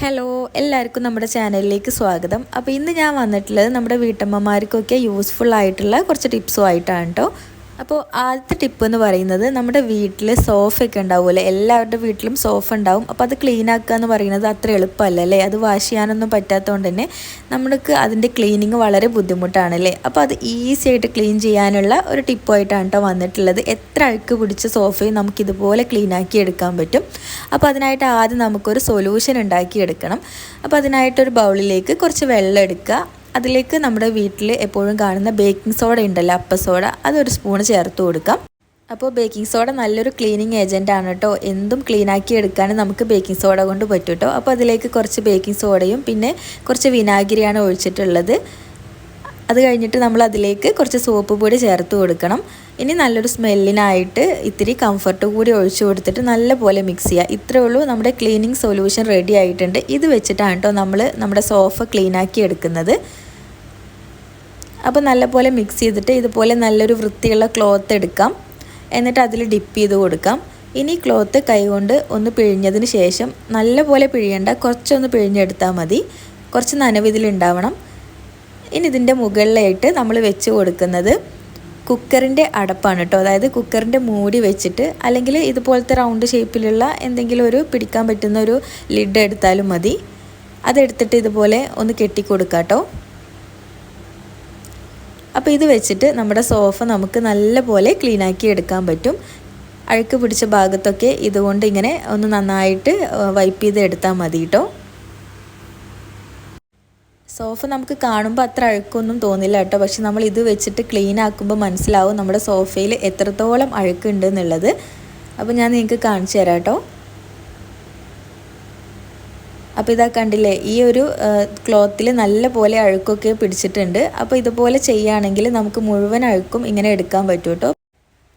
Hello എല്ലാവർക്കും നമ്മുടെ ചാനലിലേക്ക് സ്വാഗതം. അപ്പോൾ ഇന്ന് ഞാൻ വന്നിട്ടുള്ളത് നമ്മുടെ വീട്ടമ്മമാർക്കൊക്കെ യൂസ്ഫുൾ ആയിട്ടുള്ള കുറച്ച് ടിപ്സുമായിട്ടാണ് കേട്ടോ. അപ്പോൾ ആദ്യത്തെ ടിപ്പ് എന്ന് പറയുന്നത്, നമ്മുടെ വീട്ടിൽ സോഫയൊക്കെ ഉണ്ടാവുമല്ലോ, എല്ലാവരുടെ വീട്ടിലും സോഫ ഉണ്ടാവും. അപ്പോൾ അത് ക്ലീൻ ആക്കുക എന്ന് പറയുന്നത് അത്ര എളുപ്പമല്ല അല്ലേ. അത് വാഷ് ചെയ്യാനൊന്നും പറ്റാത്തതുകൊണ്ട് തന്നെ നമുക്ക് അതിൻ്റെ ക്ലീനിങ് വളരെ ബുദ്ധിമുട്ടാണല്ലേ. അപ്പോൾ അത് ഈസി ആയിട്ട് ക്ലീൻ ചെയ്യാനുള്ള ഒരു ടിപ്പായിട്ടാണ് കേട്ടോ വന്നിട്ടുള്ളത്. എത്ര അഴുക്ക് പിടിച്ച സോഫയും നമുക്കിതുപോലെ ക്ലീൻ ആക്കി എടുക്കാൻ പറ്റും. അപ്പോൾ അതിനായിട്ട് ആദ്യം നമുക്കൊരു സൊല്യൂഷൻ ഉണ്ടാക്കിയെടുക്കണം. അപ്പോൾ അതിനായിട്ടൊരു ബൗളിലേക്ക് കുറച്ച് വെള്ളം എടുക്കുക. അതിലേക്ക് നമ്മുടെ വീട്ടിൽ എപ്പോഴും കാണുന്ന ബേക്കിംഗ് സോഡ ഉണ്ടല്ലോ, അപ്പ സോഡ, അതൊരു സ്പൂൺ ചേർത്ത് കൊടുക്കാം. അപ്പോൾ ബേക്കിംഗ് സോഡ നല്ലൊരു ക്ലീനിങ് ഏജൻ്റ് ആണ് കേട്ടോ. എന്തും ക്ലീനാക്കി എടുക്കാൻ നമുക്ക് ബേക്കിംഗ് സോഡ കൊണ്ട് പറ്റും കേട്ടോ. അപ്പോൾ അതിലേക്ക് കുറച്ച് ബേക്കിംഗ് സോഡയും പിന്നെ കുറച്ച് വിനാഗിരിയാണ് ഒഴിച്ചിട്ടുള്ളത്. അത് കഴിഞ്ഞിട്ട് നമ്മൾ അതിലേക്ക് കുറച്ച് സോപ്പ് പൊടി ചേർത്ത് കൊടുക്കണം. ഇനി നല്ലൊരു സ്മെല്ലിനായിട്ട് ഇത്തിരി കംഫർട്ട് കൂടി ഒഴിച്ചു കൊടുത്തിട്ട് നല്ലപോലെ മിക്സ് ചെയ്യുക. ഇത്രയേ ഉള്ളൂ, നമ്മുടെ ക്ലീനിങ് സൊല്യൂഷൻ റെഡി ആയിട്ടുണ്ട്. ഇത് വെച്ചിട്ടാണ് കേട്ടോ നമ്മൾ നമ്മുടെ സോഫ ക്ലീനാക്കി എടുക്കുന്നത്. അപ്പോൾ നല്ലപോലെ മിക്സ് ചെയ്തിട്ട് ഇതുപോലെ നല്ലൊരു വൃത്തിയുള്ള ക്ലോത്ത് എടുക്കാം. എന്നിട്ട് അതിൽ ഡിപ്പ് ചെയ്ത് കൊടുക്കാം. ഇനി ക്ലോത്ത് കൈകൊണ്ട് ഒന്ന് പിഴിഞ്ഞതിന് ശേഷം, നല്ലപോലെ പിഴിയണ്ട, കുറച്ചൊന്ന് പിഴിഞ്ഞെടുത്താൽ മതി. കുറച്ച് നനവ് ഇതിലുണ്ടാവണം. ഇനി ഇതിൻ്റെ മുകളിലായിട്ട് നമ്മൾ വെച്ച് കൊടുക്കുന്നത് കുക്കറിൻ്റെ അടപ്പാണ് കേട്ടോ. അതായത് കുക്കറിൻ്റെ മൂടി വെച്ചിട്ട്, അല്ലെങ്കിൽ ഇതുപോലത്തെ റൗണ്ട് ഷേപ്പിലുള്ള എന്തെങ്കിലും ഒരു പിടിക്കാൻ പറ്റുന്ന ഒരു ലിഡ് എടുത്താലും മതി. അതെടുത്തിട്ട് ഇതുപോലെ ഒന്ന് കെട്ടിക്കൊടുക്കാം കേട്ടോ. അപ്പോൾ ഇത് വെച്ചിട്ട് നമ്മുടെ സോഫ നമുക്ക് നല്ലപോലെ ക്ലീനാക്കി എടുക്കാൻ പറ്റും. അഴുക്ക് പിടിച്ച ഭാഗത്തൊക്കെ ഇതുകൊണ്ട് ഇങ്ങനെ ഒന്ന് നന്നായിട്ട് വൈപ്പ് ചെയ്ത് എടുത്താൽ മതി കേട്ടോ. സോഫ നമുക്ക് കാണുമ്പോൾ അത്ര അഴുക്കൊന്നും തോന്നില്ല കേട്ടോ. പക്ഷെ നമ്മൾ ഇത് വെച്ചിട്ട് ക്ലീൻ ആക്കുമ്പോൾ മനസ്സിലാവും നമ്മുടെ സോഫയിൽ എത്രത്തോളം അഴുക്കുണ്ട് എന്നുള്ളത്. അപ്പോൾ ഞാൻ നിങ്ങൾക്ക് കാണിച്ചു തരാം കേട്ടോ. അപ്പോൾ ഇതാ കണ്ടില്ലേ, ഈ ഒരു ക്ലോത്തിൽ നല്ല പോലെ അഴുക്കൊക്കെ പിടിച്ചിട്ടുണ്ട്. അപ്പോൾ ഇതുപോലെ ചെയ്യുകയാണെങ്കിൽ നമുക്ക് മുഴുവൻ അഴുക്കും ഇങ്ങനെ എടുക്കാൻ പറ്റും കേട്ടോ.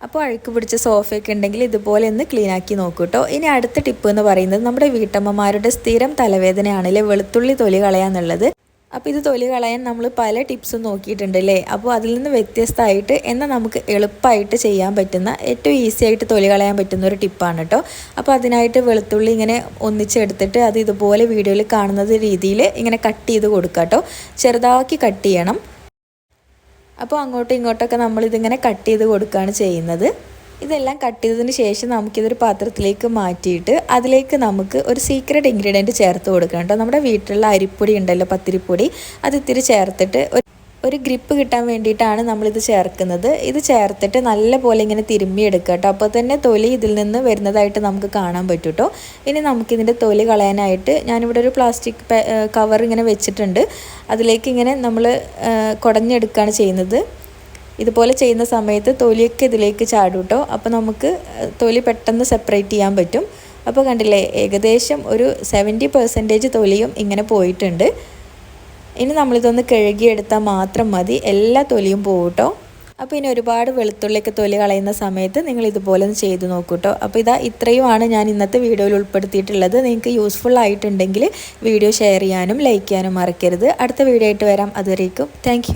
അപ്പോൾ അഴുക്ക് പിടിച്ച സോഫയൊക്കെ ഉണ്ടെങ്കിൽ ഇതുപോലെ ഒന്ന് ക്ലീൻ ആക്കി നോക്കൂ കേട്ടോ. ഇനി അടുത്ത ടിപ്പ് എന്ന് പറയുന്നത്, നമ്മുടെ വീട്ടമ്മമാരുടെ സ്ഥിരം തലവേദനയാണല്ലേ വെളുത്തുള്ളി തൊലി കളയാന്നുള്ളത്. അപ്പോൾ ഇത് തൊലി കളയാൻ നമ്മൾ പല ടിപ്സും നോക്കിയിട്ടുണ്ടല്ലേ. അപ്പോൾ അതിൽ നിന്ന് വ്യത്യസ്തമായിട്ട് എന്നാൽ നമുക്ക് എളുപ്പമായിട്ട് ചെയ്യാൻ പറ്റുന്ന, ഏറ്റവും ഈസി ആയിട്ട് തൊലി കളയാൻ പറ്റുന്ന ഒരു ടിപ്പാണ് കേട്ടോ. അപ്പോൾ അതിനായിട്ട് വെളുത്തുള്ളി ഇങ്ങനെ ഒന്നിച്ചെടുത്തിട്ട് അത് ഇതുപോലെ വീഡിയോയിൽ കാണുന്നത് രീതിയിൽ ഇങ്ങനെ കട്ട് ചെയ്ത് കൊടുക്കുക കേട്ടോ. ചെറുതാക്കി കട്ട് ചെയ്യണം. അപ്പോൾ അങ്ങോട്ടും ഇങ്ങോട്ടൊക്കെ നമ്മളിതിങ്ങനെ കട്ട് ചെയ്ത് കൊടുക്കുകയാണ് ചെയ്യുന്നത്. ഇതെല്ലാം കട്ട് ചെയ്തതിന് ശേഷം നമുക്കിതൊരു പാത്രത്തിലേക്ക് മാറ്റിയിട്ട് അതിലേക്ക് നമുക്ക് ഒരു സീക്രട്ട് ഇൻഗ്രീഡിയൻറ്റ് ചേർത്ത് കൊടുക്കണം കേട്ടോ. നമ്മുടെ വീട്ടിലുള്ള അരിപ്പൊടി ഉണ്ടല്ലോ, പത്തിരിപ്പൊടി, അത് ഇത്തിരി ചേർത്തിട്ട് ഒരു ഗ്രിപ്പ് കിട്ടാൻ വേണ്ടിയിട്ടാണ് നമ്മളിത് ചേർക്കുന്നത്. ഇത് ചേർത്തിട്ട് നല്ലപോലെ ഇങ്ങനെ തിരുമ്മിയെടുക്കുക കേട്ടോ. അപ്പോൾ തന്നെ തൊലി ഇതിൽ നിന്ന് വരുന്നതായിട്ട് നമുക്ക് കാണാൻ പറ്റും കേട്ടോ. ഇനി നമുക്കിതിൻ്റെ തൊലി കളയാനായിട്ട് ഞാനിവിടെ ഒരു പ്ലാസ്റ്റിക് കവർ ഇങ്ങനെ വെച്ചിട്ടുണ്ട്. അതിലേക്ക് ഇങ്ങനെ നമ്മൾ കുടഞ്ഞെടുക്കുകയാണ് ചെയ്യുന്നത്. ഇതുപോലെ ചെയ്യുന്ന സമയത്ത് തൊലിയൊക്കെ ഇതിലേക്ക് ചാടും കേട്ടോ. അപ്പോൾ നമുക്ക് തൊലി പെട്ടെന്ന് സെപ്പറേറ്റ് ചെയ്യാൻ പറ്റും. അപ്പോൾ കണ്ടില്ലേ, ഏകദേശം ഒരു 70% തൊലിയും ഇങ്ങനെ പോയിട്ടുണ്ട്. ഇനി നമ്മളിതൊന്ന് കഴുകിയെടുത്താൽ മാത്രം മതി, എല്ലാ തൊലിയും പോകും കേട്ടോ. അപ്പോൾ ഇനി ഒരുപാട് വെളുത്തുള്ളിയൊക്കെ തൊലി കളയുന്ന സമയത്ത് നിങ്ങൾ ഇതുപോലെ ഒന്ന് ചെയ്ത് നോക്കൂ കേട്ടോ. അപ്പോൾ ഇത്രയുമാണ് ഞാൻ ഇന്നത്തെ വീഡിയോയിൽ ഉൾപ്പെടുത്തിയിട്ടുള്ളത്. നിങ്ങൾക്ക് യൂസ്ഫുൾ ആയിട്ടുണ്ടെങ്കിൽ വീഡിയോ ഷെയർ ചെയ്യാനും ലൈക്ക് ചെയ്യാനും മറക്കരുത്. അടുത്ത വീഡിയോ ആയിട്ട് വരാം. അതുവരേക്കും താങ്ക്